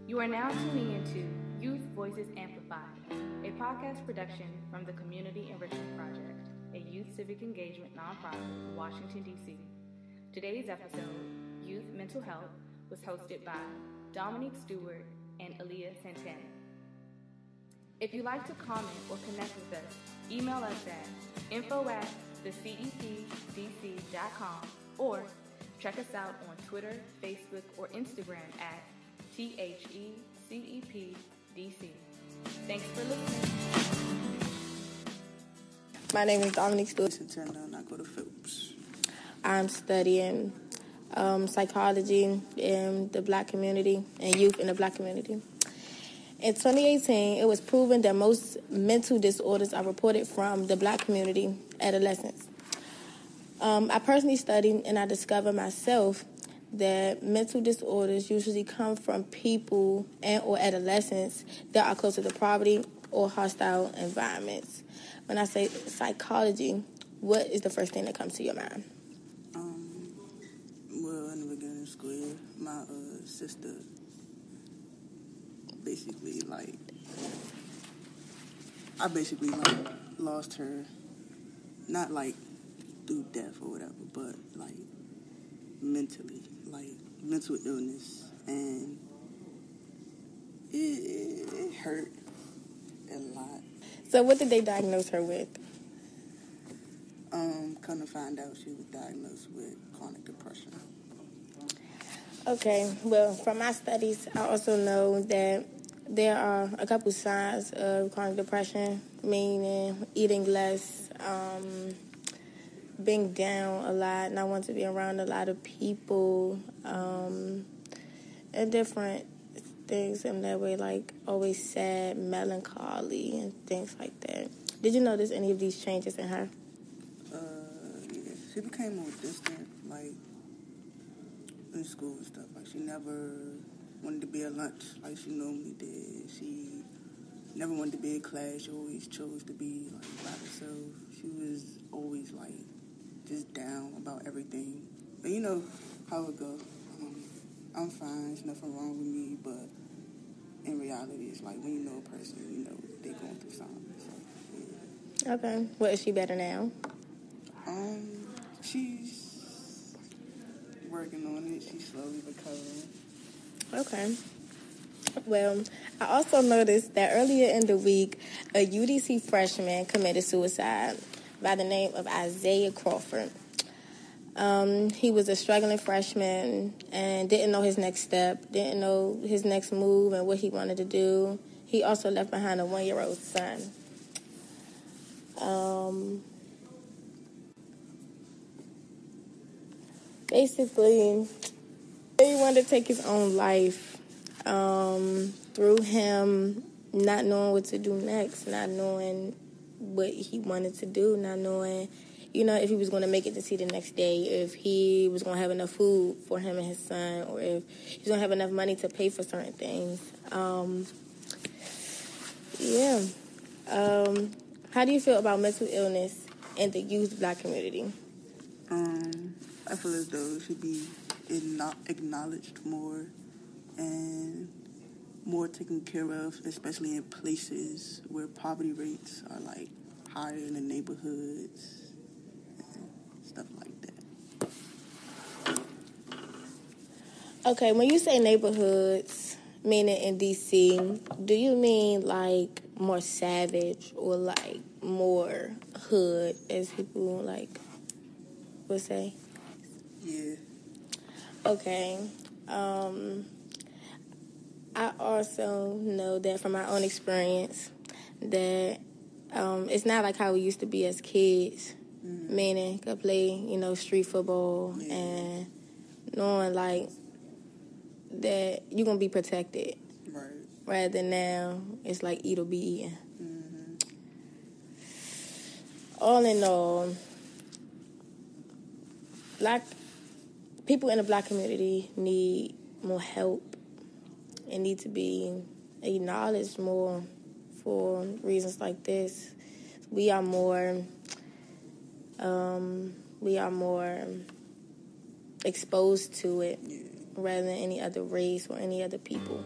You are now tuning into Youth Voices Amplified, a podcast production from the Community Enrichment Project, a youth civic engagement nonprofit in Washington, D.C. Today's episode, Youth Mental Health, was hosted by Dominique Stewart and Aaliyah Santana. If you'd like to comment or connect with us, email us at info@thecepdc.com or check us out on Twitter, Facebook, or Instagram at THECEPDC. Thanks for listening. My name is Dominique Stewart. I go to Phillips. I'm studying psychology in the Black community and youth in the Black community. In 2018, it was proven that most mental disorders are reported from the Black community adolescents. I personally studied and I discovered myself that mental disorders usually come from people and or adolescents that are closer to poverty or hostile environments. When I say psychology, what is the first thing that comes to your mind? Well, in the beginning of school year, my sister basically, lost her, not, through death or whatever, but, mentally, mental illness, and it hurt a lot. So what did they diagnose her with? Come to find out she was diagnosed with chronic depression. Okay, well, from my studies, I also know that there are a couple signs of chronic depression, meaning eating less, being down a lot, not wanting to be around a lot of people, and different things in that way, always sad, melancholy, and things like that. Did you notice any of these changes in her? Yeah. She became more distant, in school and stuff. She never wanted to be at lunch like she normally did. She never wanted to be in class. She always chose to be, by herself. She was always, just down about everything. But you know how it goes. I'm fine. There's nothing wrong with me. But in reality, it's when you know a person, you know they're going through something. So, yeah. Okay. Well, is she better now? She's working on it. She's slowly recovering. Okay. Well, I also noticed that earlier in the week, a UDC freshman committed suicide by the name of Isaiah Crawford. He was a struggling freshman and didn't know his next step, didn't know his next move and what he wanted to do. He also left behind a 1-year-old son. Basically, he wanted to take his own life through him not knowing what to do next, not knowing what he wanted to do, not knowing, if he was going to make it to see the next day, if he was going to have enough food for him and his son, or if he was going to have enough money to pay for certain things. How do you feel about mental illness in the youth Black community? I feel as though it should be acknowledged more and more taken care of, especially in places where poverty rates are higher in the neighborhoods and stuff like that. Okay, when you say neighborhoods, meaning in DC, do you mean more savage or more hood, as people would say? Yeah. Okay. I also know that from my own experience that it's not like how we used to be as kids, meaning could play, street football and knowing that you're going to be protected. Right. Rather than now, it's eat or be eaten. Mm-hmm. All in all, people in the Black community need more help and need to be acknowledged more for reasons like this. We are more exposed to it rather than any other race or any other people.